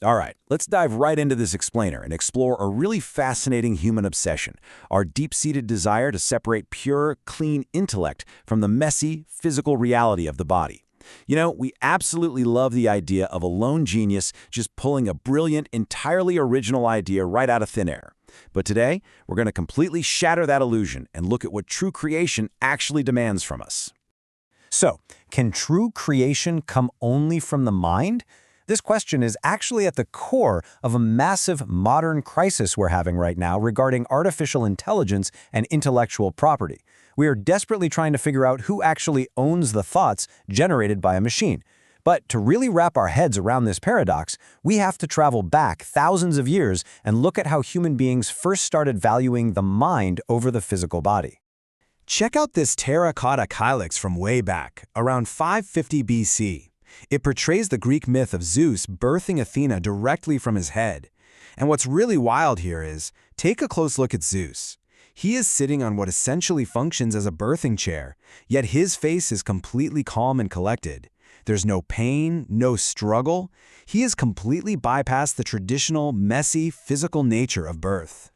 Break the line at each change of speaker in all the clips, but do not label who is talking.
All right, let's dive right into this explainer and explore a really fascinating human obsession, our deep-seated desire to separate pure, clean intellect from the messy, physical reality of the body. You know, we absolutely love the idea of a lone genius just pulling a brilliant, entirely original idea right out of thin air. But today, we're going to completely shatter that illusion and look at what true creation actually demands from us.
So, can true creation come only from the mind? This question is actually at the core of a massive modern crisis we're having right now regarding artificial intelligence and intellectual property. We are desperately trying to figure out who actually owns the thoughts generated by a machine. But to really wrap our heads around this paradox, we have to travel back thousands of years and look at how human beings first started valuing the mind over the physical body.
Check out this terracotta kylix from way back, around 550 BC. It portrays the Greek myth of Zeus birthing Athena directly from his head. And what's really wild here is, take a close look at Zeus. He is sitting on what essentially functions as a birthing chair, yet his face is completely calm and collected. There's no pain, no struggle. He has completely bypassed the traditional, messy, physical nature of birth.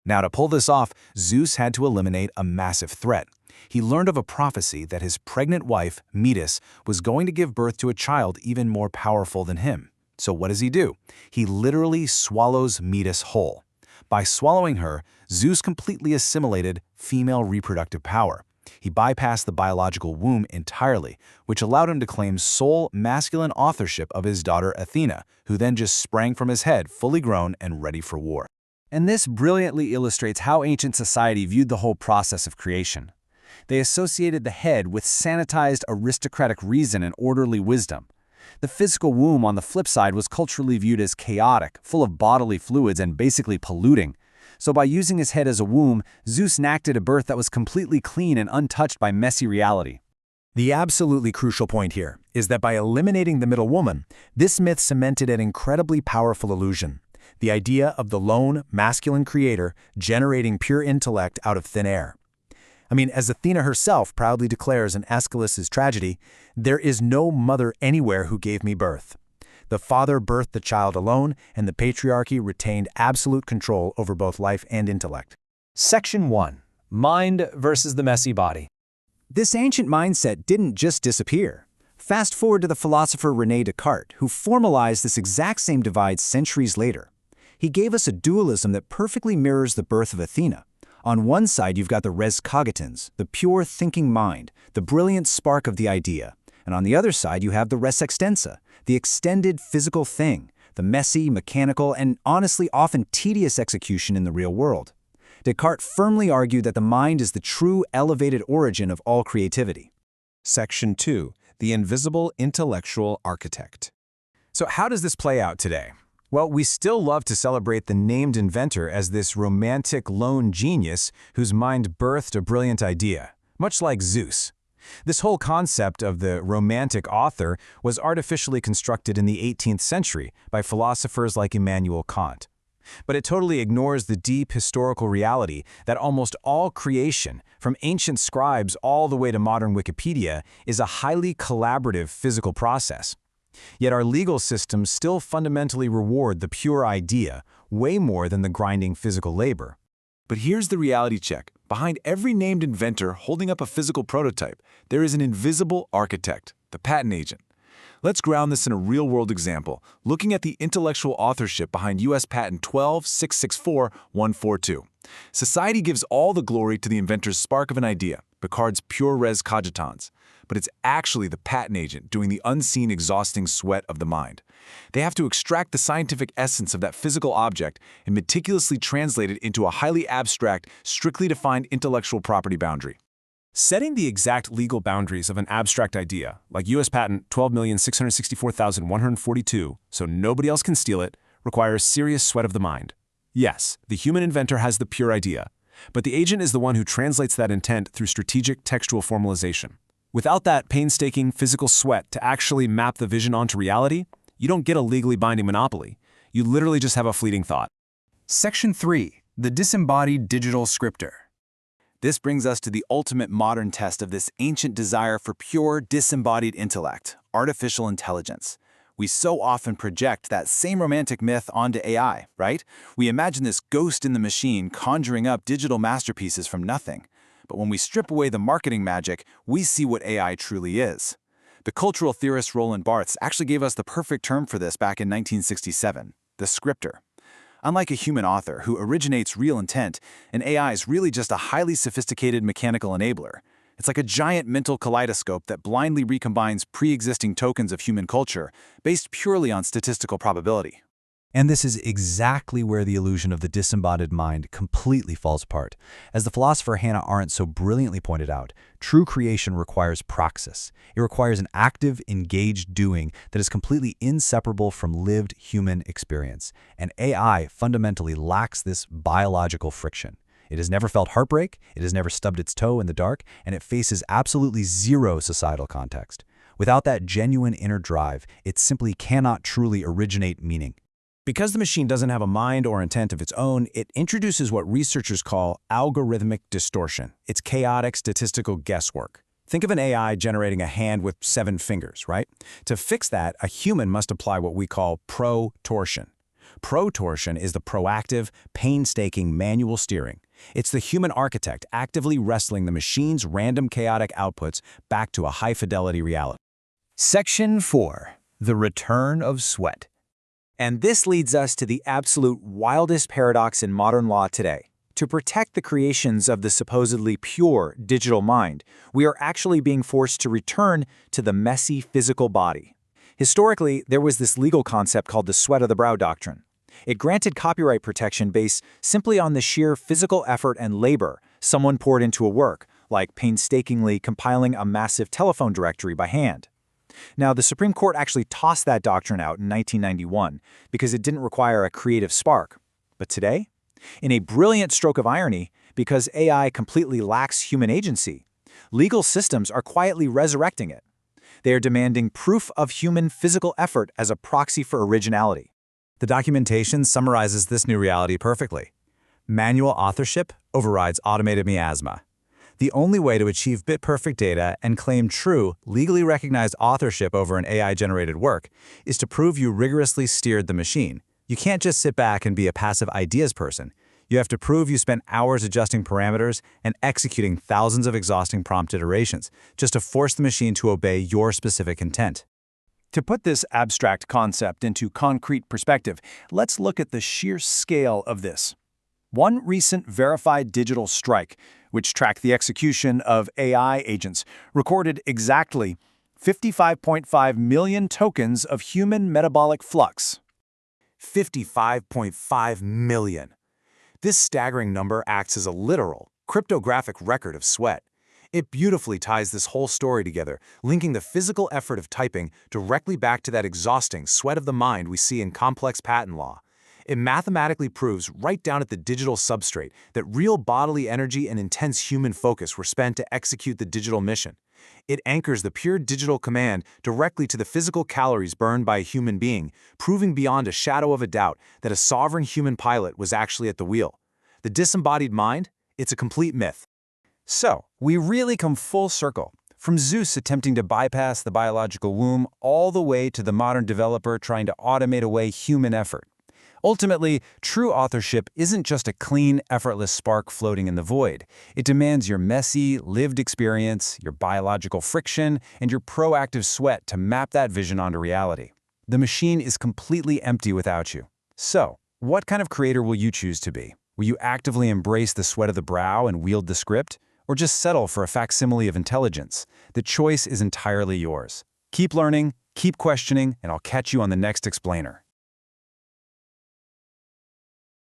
Now, to pull this off, Zeus had to eliminate a massive threat. He learned of a prophecy that his pregnant wife, Metis, was going to give birth to a child even more powerful than him. So what does he do? He literally swallows Metis whole. By swallowing her, Zeus completely assimilated female reproductive power. He bypassed the biological womb entirely, which allowed him to claim sole masculine authorship of his daughter Athena, who then just sprang from his head fully grown and ready for war.
And this brilliantly illustrates how ancient society viewed the whole process of creation. They associated the head with sanitized aristocratic reason and orderly wisdom. The physical womb, on the flip side, was culturally viewed as chaotic, full of bodily fluids and basically polluting. So by using his head as a womb, Zeus enacted a birth that was completely clean and untouched by messy reality.
The absolutely crucial point here is that by eliminating the middle woman, this myth cemented an incredibly powerful illusion: the idea of the lone, masculine creator generating pure intellect out of thin air. I mean, as Athena herself proudly declares in Aeschylus's tragedy, "There is no mother anywhere who gave me birth." The father birthed the child alone, and the patriarchy retained absolute control over both life and intellect.
Section 1. Mind versus the messy body.
This ancient mindset didn't just disappear. Fast forward to the philosopher René Descartes, who formalized this exact same divide centuries later. He gave us a dualism that perfectly mirrors the birth of Athena. On one side, you've got the res cogitans, the pure thinking mind, the brilliant spark of the idea. And on the other side, you have the res extensa, the extended physical thing, the messy, mechanical, and honestly often tedious execution in the real world. Descartes firmly argued that the mind is the true elevated origin of all creativity.
Section 2. The invisible intellectual architect.
So how does this play out today? Well, we still love to celebrate the named inventor as this romantic lone genius whose mind birthed a brilliant idea, much like Zeus. This whole concept of the romantic author was artificially constructed in the 18th century by philosophers like Immanuel Kant. But it totally ignores the deep historical reality that almost all creation, from ancient scribes all the way to modern Wikipedia, is a highly collaborative physical process. Yet our legal systems still fundamentally reward the pure idea way more than the grinding physical labor.
But here's the reality check. Behind every named inventor holding up a physical prototype, there is an invisible architect, the patent agent. Let's ground this in a real-world example, looking at the intellectual authorship behind U.S. Patent 12,664,142. Society gives all the glory to the inventor's spark of an idea, Picard's pure res cogitans. But it's actually the patent agent doing the unseen exhausting sweat of the mind. They have to extract the scientific essence of that physical object and meticulously translate it into a highly abstract, strictly defined intellectual property boundary.
Setting the exact legal boundaries of an abstract idea, like U.S. Patent 12,664,142, so nobody else can steal it, requires serious sweat of the mind. Yes, the human inventor has the pure idea, but the agent is the one who translates that intent through strategic textual formalization. Without that painstaking physical sweat to actually map the vision onto reality, you don't get a legally binding monopoly. You literally just have a fleeting thought.
Section 3. The Disembodied Digital Scripter. This brings us to the ultimate modern test of this ancient desire for pure, disembodied intellect, artificial intelligence. We so often project that same romantic myth onto AI, right? We imagine this ghost in the machine conjuring up digital masterpieces from nothing. But when we strip away the marketing magic, we see what AI truly is. The cultural theorist Roland Barthes actually gave us the perfect term for this back in 1967, the scripter. Unlike a human author who originates real intent, an AI is really just a highly sophisticated mechanical enabler. It's like a giant mental kaleidoscope that blindly recombines pre-existing tokens of human culture based purely on statistical probability.
And this is exactly where the illusion of the disembodied mind completely falls apart. As the philosopher Hannah Arendt so brilliantly pointed out, true creation requires praxis. It requires an active, engaged doing that is completely inseparable from lived human experience. And AI fundamentally lacks this biological friction. It has never felt heartbreak, it has never stubbed its toe in the dark, and it faces absolutely zero societal context. Without that genuine inner drive, it simply cannot truly originate meaning. Because the machine doesn't have a mind or intent of its own, it introduces what researchers call algorithmic distortion. It's chaotic statistical guesswork. Think of an AI generating a hand with 7 fingers, right? To fix that, a human must apply what we call protorsion. Protorsion is the proactive, painstaking manual steering. It's the human architect actively wrestling the machine's random chaotic outputs back to a high-fidelity reality. Section 4. The Return of Sweat. And this leads us to the absolute wildest paradox in modern law today. To protect the creations of the supposedly pure digital mind, we are actually being forced to return to the messy physical body. Historically, there was this legal concept called the sweat of the brow doctrine. It granted copyright protection based simply on the sheer physical effort and labor someone poured into a work, like painstakingly compiling a massive telephone directory by hand. Now, the Supreme Court actually tossed that doctrine out in 1991 because it didn't require a creative spark. But today, in a brilliant stroke of irony, because AI completely lacks human agency, legal systems are quietly resurrecting it. They are demanding proof of human physical effort as a proxy for originality. The documentation summarizes this new reality perfectly. Manual authorship overrides automated miasma. The only way to achieve bit-perfect data and claim true, legally recognized authorship over an AI-generated work is to prove you rigorously steered the machine. You can't just sit back and be a passive ideas person. You have to prove you spent hours adjusting parameters and executing thousands of exhausting prompt iterations just to force the machine to obey your specific intent. To put this abstract concept into concrete perspective, let's look at the sheer scale of this. One recent verified digital strike, which tracked the execution of AI agents, recorded exactly 55.5 million tokens of human metabolic flux. 55.5 million. This staggering number acts as a literal, cryptographic record of sweat. It beautifully ties this whole story together, linking the physical effort of typing directly back to that exhausting sweat of the mind we see in complex patent law. It mathematically proves right down at the digital substrate that real bodily energy and intense human focus were spent to execute the digital mission. It anchors the pure digital command directly to the physical calories burned by a human being, proving beyond a shadow of a doubt that a sovereign human pilot was actually at the wheel. The disembodied mind? It's a complete myth. So, we really come full circle, from Zeus attempting to bypass the biological womb all the way to the modern developer trying to automate away human effort. Ultimately, true authorship isn't just a clean, effortless spark floating in the void. It demands your messy, lived experience, your biological friction, and your proactive sweat to map that vision onto reality. The machine is completely empty without you. So, what kind of creator will you choose to be? Will you actively embrace the sweat of the brow and wield the script? Or just settle for a facsimile of intelligence? The choice is entirely yours. Keep learning, keep questioning, and I'll catch you on the next explainer.